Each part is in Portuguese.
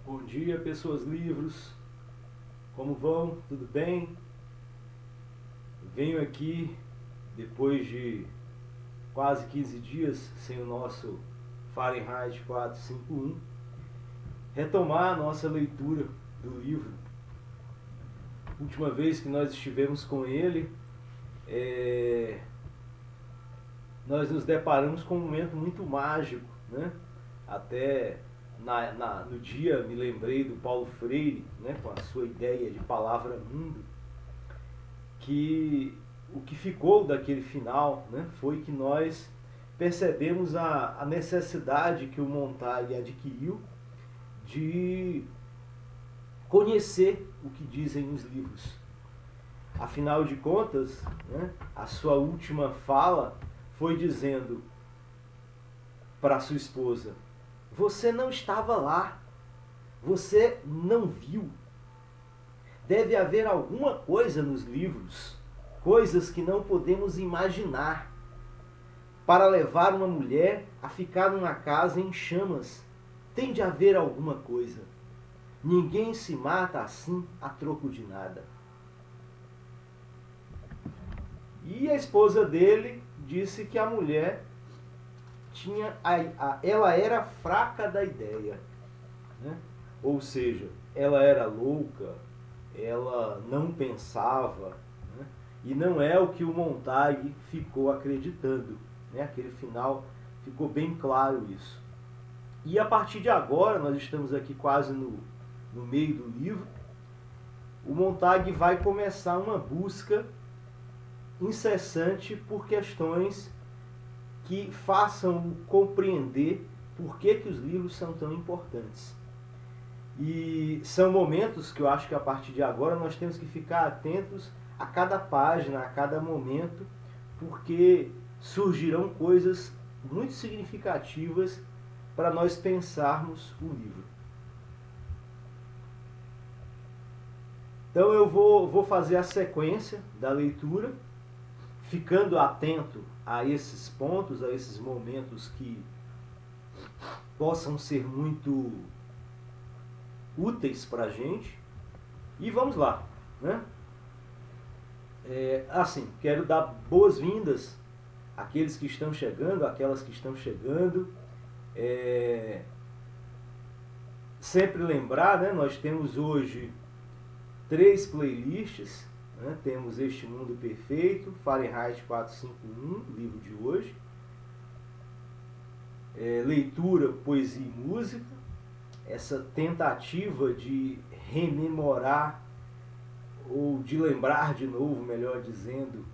Bom dia, pessoas livres. Como vão? Tudo bem? Venho aqui depois de quase 15 dias sem o nosso Fahrenheit 451 retomar a nossa leitura do livro. Última vez que nós estivemos com ele, nós nos deparamos com um momento muito mágico, né? Até no dia me lembrei do Paulo Freire, né, com a sua ideia de palavra mundo, que o que ficou daquele final, né, foi que nós percebemos a necessidade que o Montag adquiriu de conhecer o que dizem os livros. Afinal de contas, né, a sua última fala foi dizendo para sua esposa: você não estava lá, você não viu. Deve haver alguma coisa nos livros, coisas que não podemos imaginar, para levar uma mulher a ficar numa casa em chamas. Tem de haver alguma coisa. Ninguém se mata assim a troco de nada. E a esposa dele disse que a mulher ela era fraca da ideia, né? Ou seja, ela era louca, ela não pensava, né? E não é o que o Montag ficou acreditando, né? Aquele final ficou bem claro isso. E a partir de agora, nós estamos aqui quase no meio do livro, o Montag vai começar uma busca incessante por questões que façam compreender por que os livros são tão importantes. E são momentos que eu acho que a partir de agora nós temos que ficar atentos a cada página, a cada momento, porque surgirão coisas muito significativas para nós pensarmos o livro. Então eu vou fazer a sequência da leitura, ficando atento a esses pontos, a esses momentos que possam ser muito úteis para a gente. E vamos lá, né? Quero dar boas-vindas àqueles que estão chegando, àquelas que estão chegando. Sempre lembrar, né? Nós temos hoje 3 playlists. Temos Este Mundo Perfeito, Fahrenheit 451, livro de hoje, leitura, poesia e música, essa tentativa de rememorar, ou de lembrar de novo, melhor dizendo,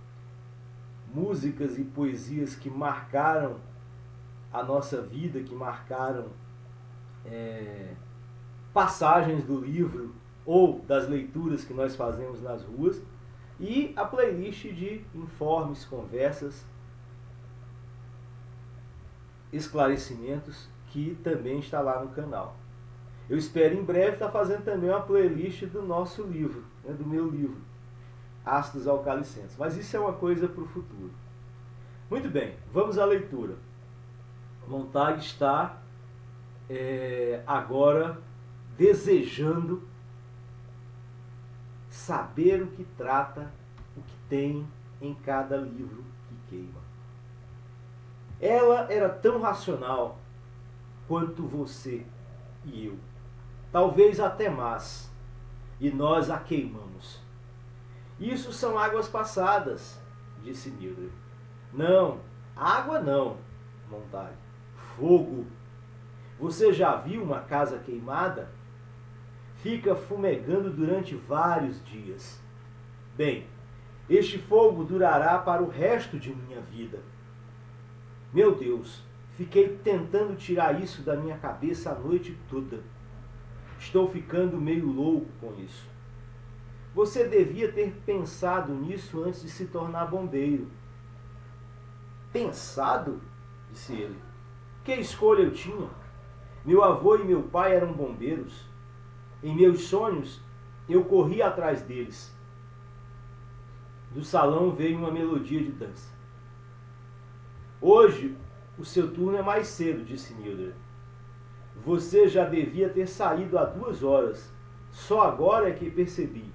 músicas e poesias que marcaram a nossa vida, que marcaram passagens do livro ou das leituras que nós fazemos nas ruas. E a playlist de informes, conversas, esclarecimentos, que também está lá no canal. Eu espero em breve estar fazendo também uma playlist do nosso livro, né, do meu livro, Ácidos Alcalicentes. Mas isso é uma coisa para o futuro. Muito bem, vamos à leitura. Montag está agora desejando saber o que trata, o que tem em cada livro que queima. Ela era tão racional quanto você e eu, talvez até mais, e nós a queimamos. Isso são águas passadas, disse Mildred. Não, água não, Montag. Fogo. Você já viu uma casa queimada? Fica fumegando durante vários dias. Bem, este fogo durará para o resto de minha vida. Meu Deus, fiquei tentando tirar isso da minha cabeça a noite toda. Estou ficando meio louco com isso. Você devia ter pensado nisso antes de se tornar bombeiro. Pensado? Disse ele. Que escolha eu tinha? Meu avô e meu pai eram bombeiros. Em meus sonhos, eu corri atrás deles. Do salão veio uma melodia de dança. Hoje, o seu turno é mais cedo, disse Mildred. Você já devia ter saído há 2 horas. Só agora é que percebi.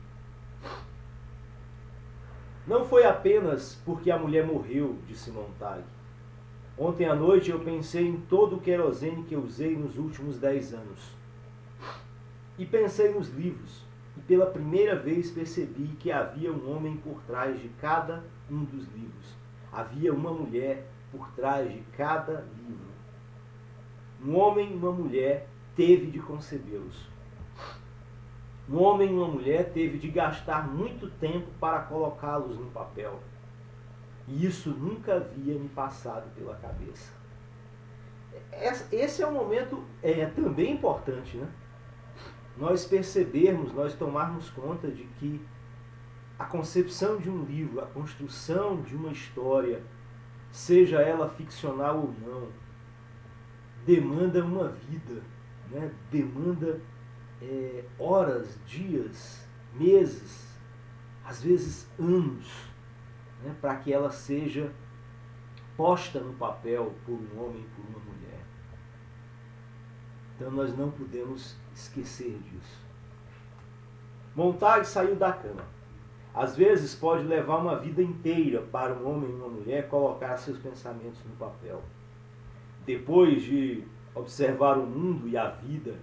Não foi apenas porque a mulher morreu, disse Montag. Ontem à noite eu pensei em todo o querosene que eu usei nos últimos 10 anos. E pensei nos livros. E pela primeira vez percebi que havia um homem por trás de cada um dos livros. Havia uma mulher por trás de cada livro. Um homem e uma mulher teve de concebê-los. Um homem e uma mulher teve de gastar muito tempo para colocá-los no papel. E isso nunca havia me passado pela cabeça. Esse é um momento também importante, né? Nós percebermos, nós tomarmos conta de que a concepção de um livro, a construção de uma história, seja ela ficcional ou não, demanda uma vida, né? Demanda horas, dias, meses, às vezes anos, né? Para que ela seja posta no papel por um homem e por uma mulher. Então nós não podemos esquecer disso. Montag saiu da cama. Às vezes pode levar uma vida inteira para um homem e uma mulher colocar seus pensamentos no papel. Depois de observar o mundo e a vida,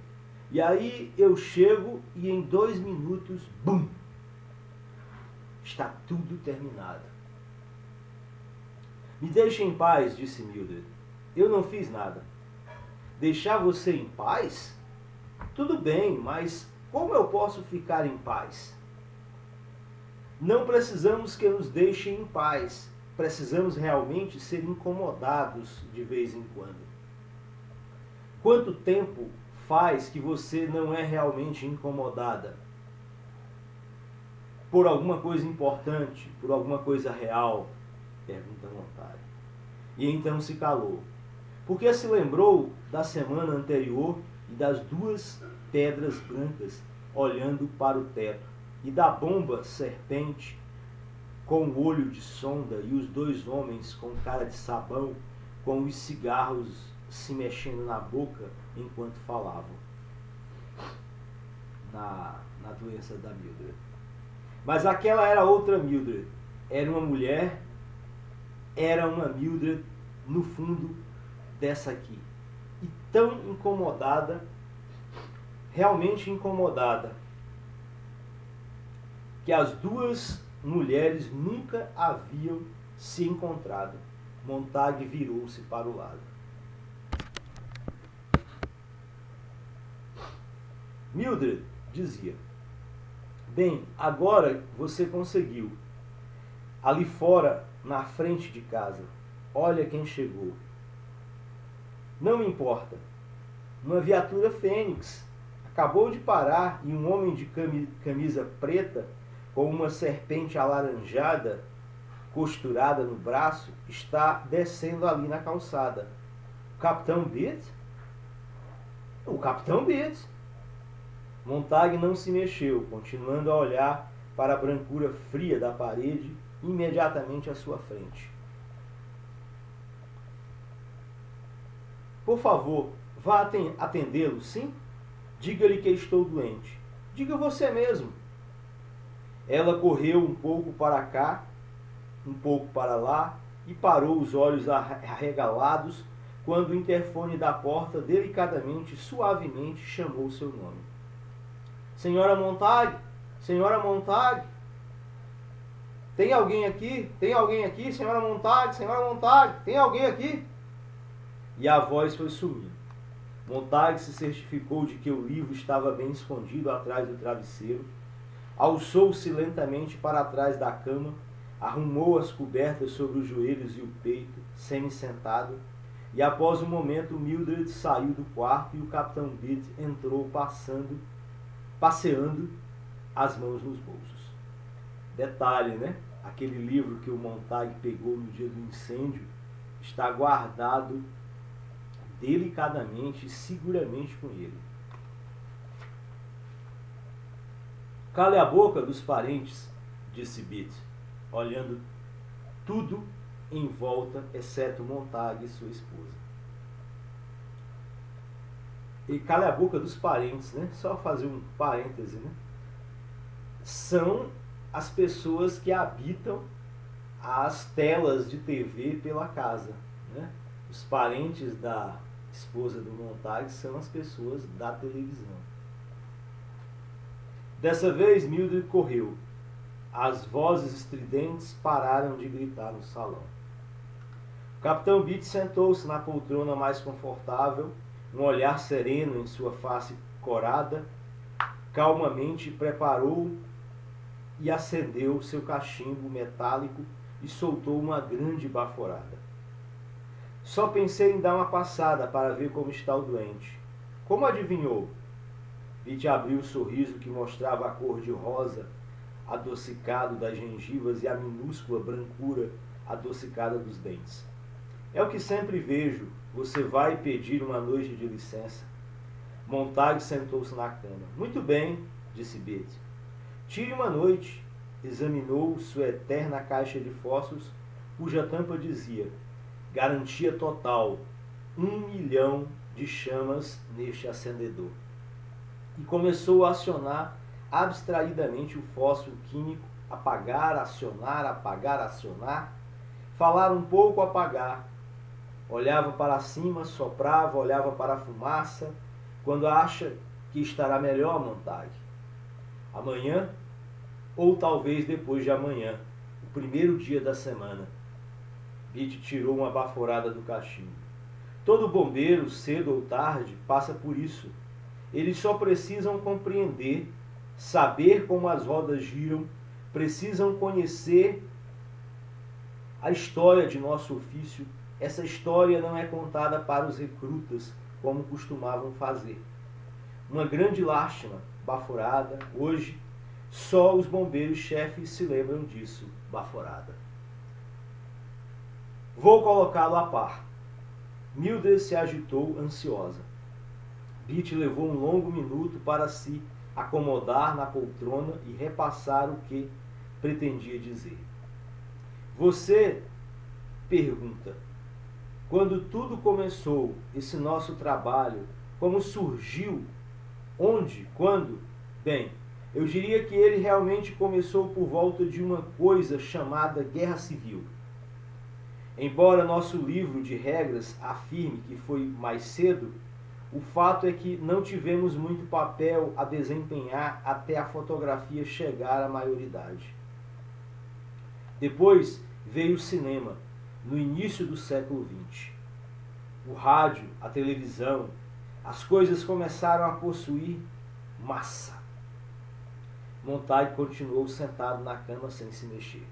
e aí eu chego e em 2 minutos, bum! Está tudo terminado. Me deixe em paz, disse Mildred. Eu não fiz nada. Deixar você em paz? Tudo bem, mas como eu posso ficar em paz? Não precisamos que nos deixem em paz. Precisamos realmente ser incomodados de vez em quando. Quanto tempo faz que você não é realmente incomodada? Por alguma coisa importante, por alguma coisa real? Pergunta Montag. E então se calou. Porque se lembrou da semana anterior e das 2 pedras brancas olhando para o teto, e da bomba serpente com o olho de sonda e os 2 homens com cara de sabão, com os cigarros se mexendo na boca enquanto falavam. Na doença da Mildred. Mas aquela era outra Mildred. Era uma mulher, era uma Mildred no fundo dessa aqui. E tão incomodada, realmente incomodada, que as 2 mulheres nunca haviam se encontrado. Montag virou-se para o lado. Mildred dizia: bem, agora você conseguiu. Ali fora, na frente de casa, olha quem chegou. Não me importa. Uma viatura Fênix. Acabou de parar e um homem de camisa preta com uma serpente alaranjada costurada no braço está descendo ali na calçada. O Capitão Beat? O Capitão Beat. Montag não se mexeu, continuando a olhar para a brancura fria da parede imediatamente à sua frente. Por favor, vá atendê-lo, sim? Diga-lhe que estou doente. Diga você mesmo. Ela correu um pouco para cá, um pouco para lá, e parou os olhos arregalados quando o interfone da porta delicadamente, suavemente chamou seu nome. Senhora Montag! Senhora Montag! Tem alguém aqui? Tem alguém aqui? Senhora Montag! Senhora Montag! Tem alguém aqui? E a voz foi sumindo. Montag se certificou de que o livro estava bem escondido atrás do travesseiro, alçou-se lentamente para trás da cama, arrumou as cobertas sobre os joelhos e o peito, semi-sentado, e após um momento Mildred saiu do quarto e o Capitão Beat entrou passeando as mãos nos bolsos. Detalhe, né? Aquele livro que o Montag pegou no dia do incêndio está guardado delicadamente e seguramente com ele. Cale a boca dos parentes, disse Beat, olhando tudo em volta, exceto Montag e sua esposa. e cala a boca dos parentes, né? Só fazer um parêntese, né? São as pessoas que habitam as telas de TV pela casa, né? Os parentes da esposa do Montag são as pessoas da televisão. Dessa vez, Mildred correu. As vozes estridentes pararam de gritar no salão. O Capitão Beach sentou-se na poltrona mais confortável, um olhar sereno em sua face corada. Calmamente preparou e acendeu seu cachimbo metálico e soltou uma grande baforada. Só pensei em dar uma passada para ver como está o doente. Como adivinhou? Beach abriu o sorriso que mostrava a cor de rosa adocicado das gengivas e a minúscula brancura adocicada dos dentes. É o que sempre vejo. Você vai pedir uma noite de licença. Montag sentou-se na cama. Muito bem, disse Beach. Tire uma noite. Examinou sua eterna caixa de fósforos, cuja tampa dizia: garantia total, 1 milhão de chamas neste acendedor. E começou a acionar abstraidamente o fósforo químico, apagar, acionar, falar um pouco, apagar. Olhava para cima, soprava, olhava para a fumaça. Quando acha que estará melhor, Montag? Amanhã, ou talvez depois de amanhã, o primeiro dia da semana. Beach tirou uma baforada do cachimbo. Todo bombeiro, cedo ou tarde, passa por isso. Eles só precisam compreender, saber como as rodas giram, precisam conhecer a história de nosso ofício. Essa história não é contada para os recrutas, como costumavam fazer. Uma grande lástima, baforada. Hoje, só os bombeiros-chefes se lembram disso, baforada. Vou colocá-lo a par. Mildred se agitou, ansiosa. Beach levou um longo minuto para se acomodar na poltrona e repassar o que pretendia dizer. Você pergunta, quando tudo começou, esse nosso trabalho, como surgiu, onde, quando? Bem, eu diria que ele realmente começou por volta de uma coisa chamada Guerra Civil. Embora nosso livro de regras afirme que foi mais cedo, o fato é que não tivemos muito papel a desempenhar até a fotografia chegar à maioridade. Depois veio o cinema, no início do século XX. O rádio, a televisão, as coisas começaram a possuir massa. Montag continuou sentado na cama sem se mexer.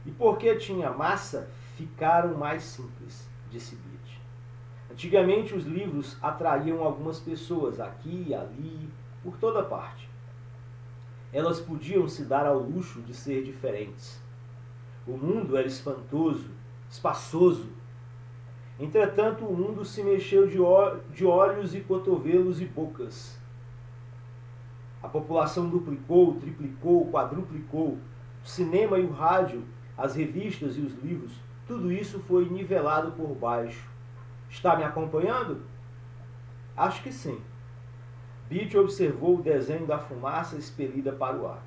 E porque tinha massa, ficaram mais simples, disse Beach. Antigamente os livros atraíam algumas pessoas, aqui e ali, por toda parte. Elas podiam se dar ao luxo de ser diferentes. O mundo era espantoso, espaçoso. Entretanto, o mundo se mexeu de olhos e cotovelos e bocas. A população duplicou, triplicou, quadruplicou. O cinema e o rádio, as revistas e os livros, tudo isso foi nivelado por baixo. Está me acompanhando? Acho que sim. Beach observou o desenho da fumaça expelida para o ar.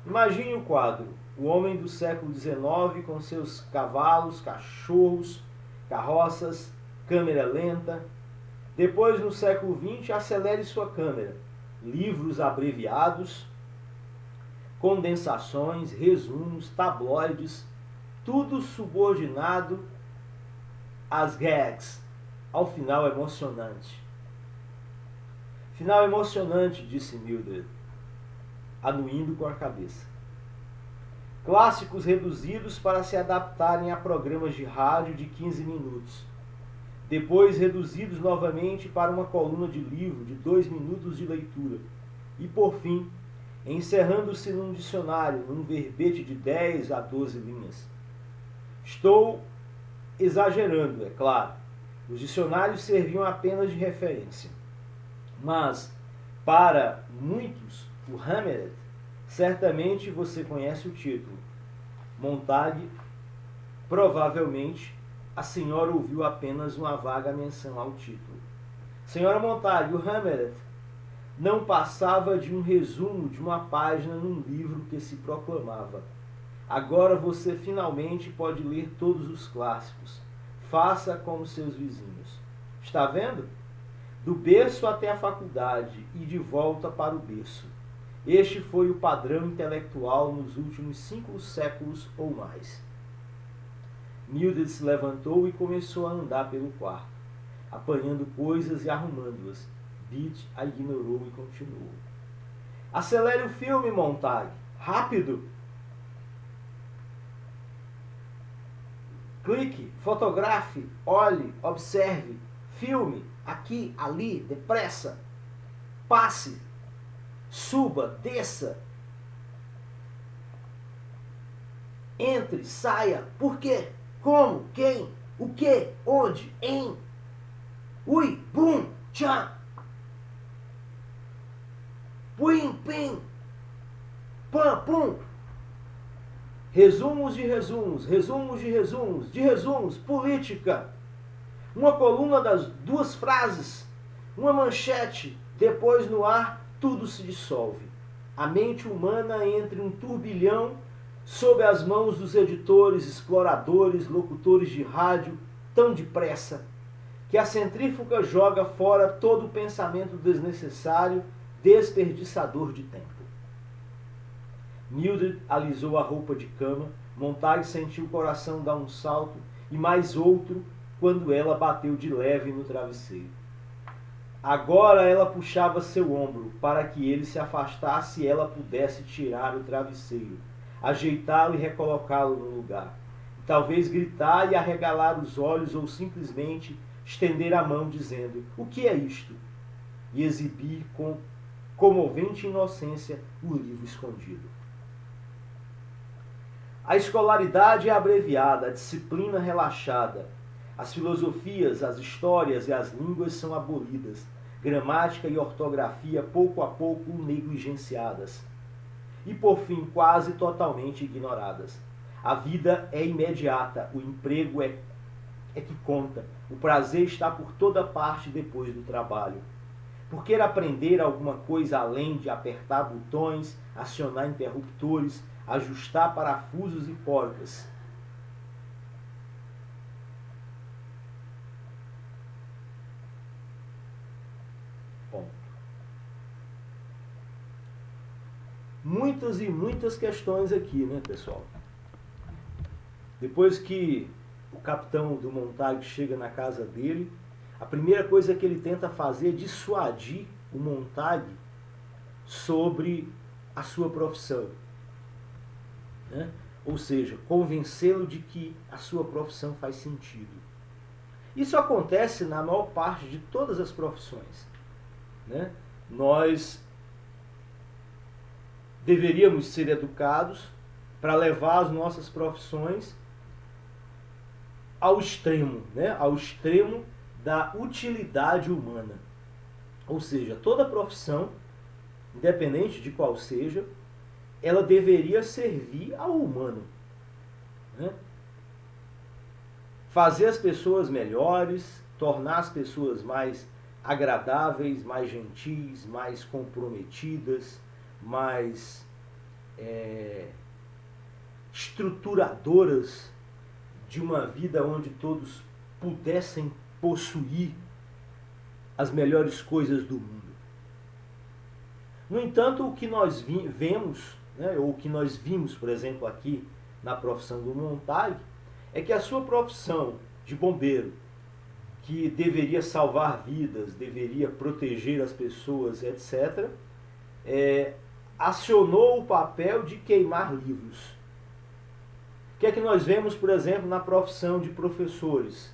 Imagine o quadro. O homem do século XIX com seus cavalos, cachorros, carroças, câmera lenta. Depois, no século XX, acelere sua câmera. Livros abreviados, condensações, resumos, tabloides, tudo subordinado às gags. Ao final emocionante. Final emocionante, disse Mildred, anuindo com a cabeça. Clássicos reduzidos para se adaptarem a programas de rádio de 15 minutos. Depois reduzidos novamente para uma coluna de livro de 2 minutos de leitura. E, por fim, encerrando-se num dicionário, num verbete de 10 a 12 linhas. Estou exagerando, é claro. Os dicionários serviam apenas de referência. Mas, para muitos, o Hamlet, certamente você conhece o título. Montag, provavelmente, a senhora ouviu apenas uma vaga menção ao título. Senhora Montague, o Hamlet não passava de um resumo de uma página num livro que se proclamava: agora você finalmente pode ler todos os clássicos. Faça como seus vizinhos. Está vendo? Do berço até a faculdade e de volta para o berço. Este foi o padrão intelectual nos últimos 5 séculos ou mais. Mildred se levantou e começou a andar pelo quarto, apanhando coisas e arrumando-as. Beat a ignorou e continuou. Acelere o filme, Montague. Rápido! Clique, fotografe, olhe, observe. Filme, aqui, ali, depressa. Passe, suba, desça. Entre, saia. Por quê? Como? Quem? O que? Onde? Em? Ui, bum, tchá. Puim, pim. Pam, pum. Resumos de resumos, resumos de resumos, de resumos, política. Uma coluna das 2 frases, uma manchete, depois no ar, tudo se dissolve. A mente humana entra em um turbilhão sob as mãos dos editores, exploradores, locutores de rádio, tão depressa, que a centrífuga joga fora todo o pensamento desnecessário, desperdiçador de tempo. Mildred alisou a roupa de cama, Montague sentiu o coração dar um salto e mais outro quando ela bateu de leve no travesseiro. Agora ela puxava seu ombro para que ele se afastasse e ela pudesse tirar o travesseiro, ajeitá-lo e recolocá-lo no lugar. E talvez gritar e arregalar os olhos ou simplesmente estender a mão dizendo: "O que é isto?" e exibir com comovente inocência o livro escondido. A escolaridade é abreviada, a disciplina relaxada. As filosofias, as histórias e as línguas são abolidas. Gramática e ortografia pouco a pouco negligenciadas. E por fim, quase totalmente ignoradas. A vida é imediata, o emprego é que conta. O prazer está por toda parte depois do trabalho. Por querer aprender alguma coisa além de apertar botões, acionar interruptores, ajustar parafusos e porcas? Ponto. Muitas e muitas questões aqui, né, pessoal? Depois que o capitão do Montague chega na casa dele, a primeira coisa que ele tenta fazer é dissuadir o Montague sobre a sua profissão. Né? Ou seja, convencê-lo de que a sua profissão faz sentido. Isso acontece na maior parte de todas as profissões. Né? Nós deveríamos ser educados para levar as nossas profissões ao extremo, né? Ao extremo da utilidade humana. Ou seja, toda profissão, independente de qual seja, ela deveria servir ao humano. Né? Fazer as pessoas melhores, tornar as pessoas mais agradáveis, mais gentis, mais comprometidas, mais estruturadoras de uma vida onde todos pudessem possuir as melhores coisas do mundo. No entanto, o que nós vemos, né, ou o que nós vimos, por exemplo, aqui na profissão do Montague, é que a sua profissão de bombeiro, que deveria salvar vidas, deveria proteger as pessoas, etc., acionou o papel de queimar livros. O que é que nós vemos, por exemplo, na profissão de professores?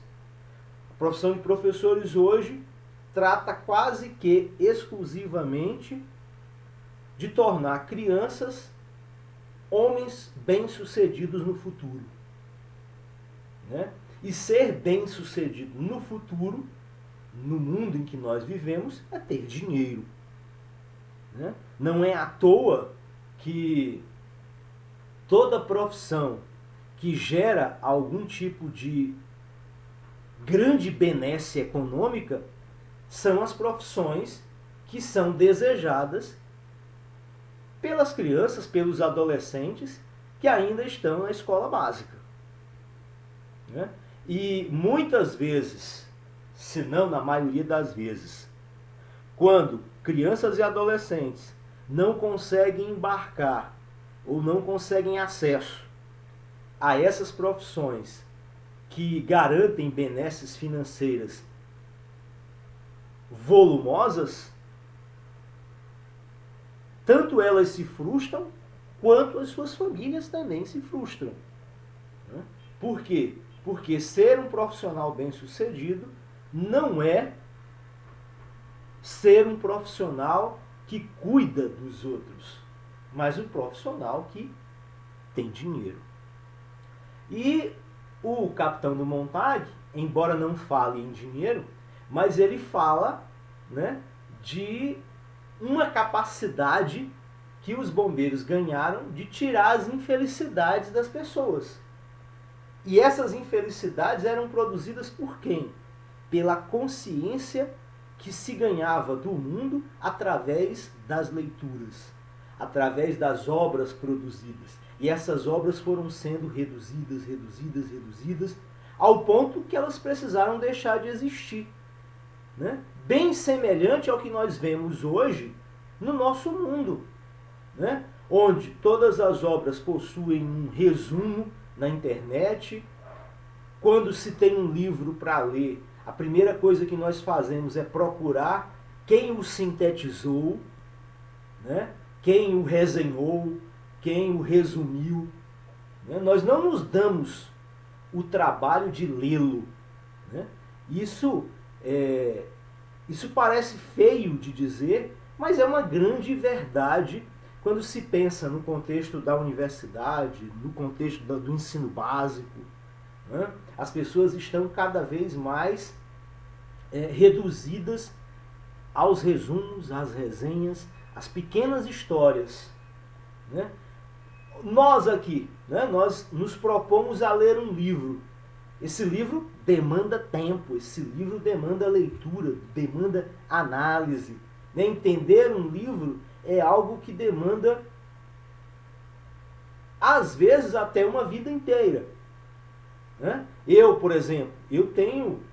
A profissão de professores hoje trata quase que exclusivamente de tornar crianças homens bem-sucedidos no futuro. Né? E ser bem-sucedido no futuro, no mundo em que nós vivemos, é ter dinheiro. Né? Não é à toa que toda profissão que gera algum tipo de grande benesse econômica são as profissões que são desejadas pelas crianças, pelos adolescentes que ainda estão na escola básica, né? E muitas vezes, se não na maioria das vezes, quando crianças e adolescentes não conseguem embarcar ou não conseguem acesso a essas profissões que garantem benesses financeiras volumosas, tanto elas se frustram, quanto as suas famílias também se frustram, né? Por quê? Porque ser um profissional bem-sucedido não é ser um profissional que cuida dos outros, mas um profissional que tem dinheiro. E o Capitão do Montag, embora não fale em dinheiro, mas ele fala, né, de uma capacidade que os bombeiros ganharam de tirar as infelicidades das pessoas. E essas infelicidades eram produzidas por quem? Pela consciência que se ganhava do mundo através das leituras, através das obras produzidas. E essas obras foram sendo reduzidas, ao ponto que elas precisaram deixar de existir, né? Bem semelhante ao que nós vemos hoje no nosso mundo, né? Onde todas as obras possuem um resumo na internet. Quando se tem um livro para ler, a primeira coisa que nós fazemos é procurar quem o sintetizou, né? Quem o resenhou, quem o resumiu, né? Nós não nos damos o trabalho de lê-lo, né? Isso parece feio de dizer, mas é uma grande verdade quando se pensa no contexto da universidade, no contexto do ensino básico, né? As pessoas estão cada vez mais reduzidas aos resumos, às resenhas, às pequenas histórias, né? Nós aqui, né, nós nos propomos a ler um livro. Esse livro demanda tempo, esse livro demanda leitura, demanda análise, né? Entender um livro é algo que demanda, às vezes, até uma vida inteira, né? Eu, por exemplo, eu tenho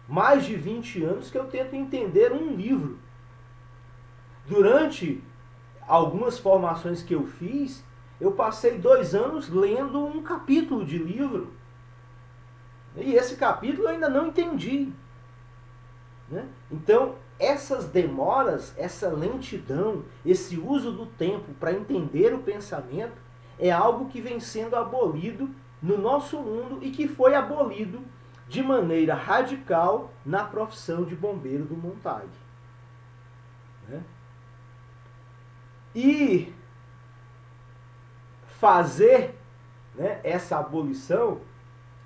mais de 20 anos que eu tento entender um livro. Durante algumas formações que eu fiz, eu passei 2 anos lendo um capítulo de livro. E esse capítulo eu ainda não entendi, né? Então, essas demoras, essa lentidão, esse uso do tempo para entender o pensamento é algo que vem sendo abolido no nosso mundo e que foi abolido de maneira radical na profissão de bombeiro do Montag, né? E fazer, né, essa abolição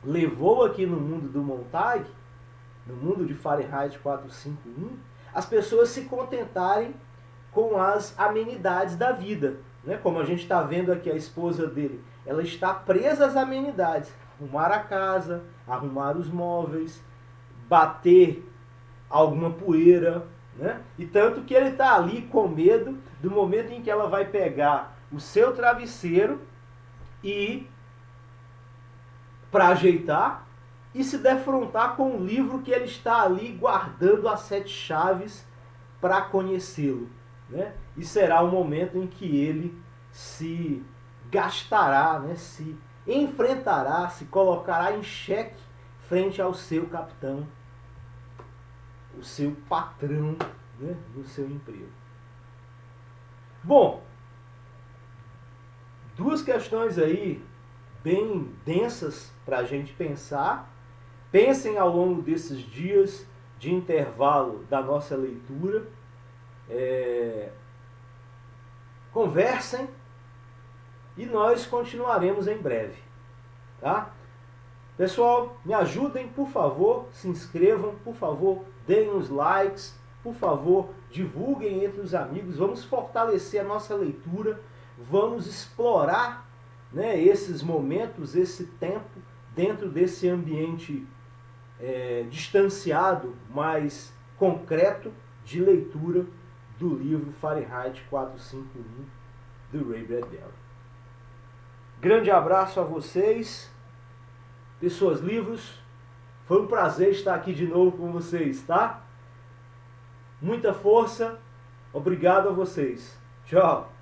levou aqui no mundo do Montag, no mundo de Fahrenheit 451, as pessoas se contentarem com as amenidades da vida, né? Como a gente está vendo aqui, a esposa dele, ela está presa às amenidades. Arrumar a casa, arrumar os móveis, bater alguma poeira, né? E tanto que ele está ali com medo do momento em que ela vai pegar o seu travesseiro e para ajeitar e se defrontar com o livro que ele está ali guardando as 7 chaves para conhecê-lo, né? E será o momento em que ele se gastará, né? Se enfrentará, se colocará em xeque frente ao seu capitão, o seu patrão, né, no seu emprego. Bom, 2 questões aí bem densas para a gente pensar. Pensem ao longo desses dias de intervalo da nossa leitura. Conversem e nós continuaremos em breve, tá? Pessoal, me ajudem, por favor, se inscrevam, por favor, deem os likes, por favor, divulguem entre os amigos, vamos fortalecer a nossa leitura, vamos explorar, né, esses momentos, esse tempo, dentro desse ambiente distanciado, mas concreto de leitura do livro Fahrenheit 451 do Ray Bradbury. Grande abraço a vocês, pessoas livros. Foi um prazer estar aqui de novo com vocês, tá? Muita força. Obrigado a vocês. Tchau.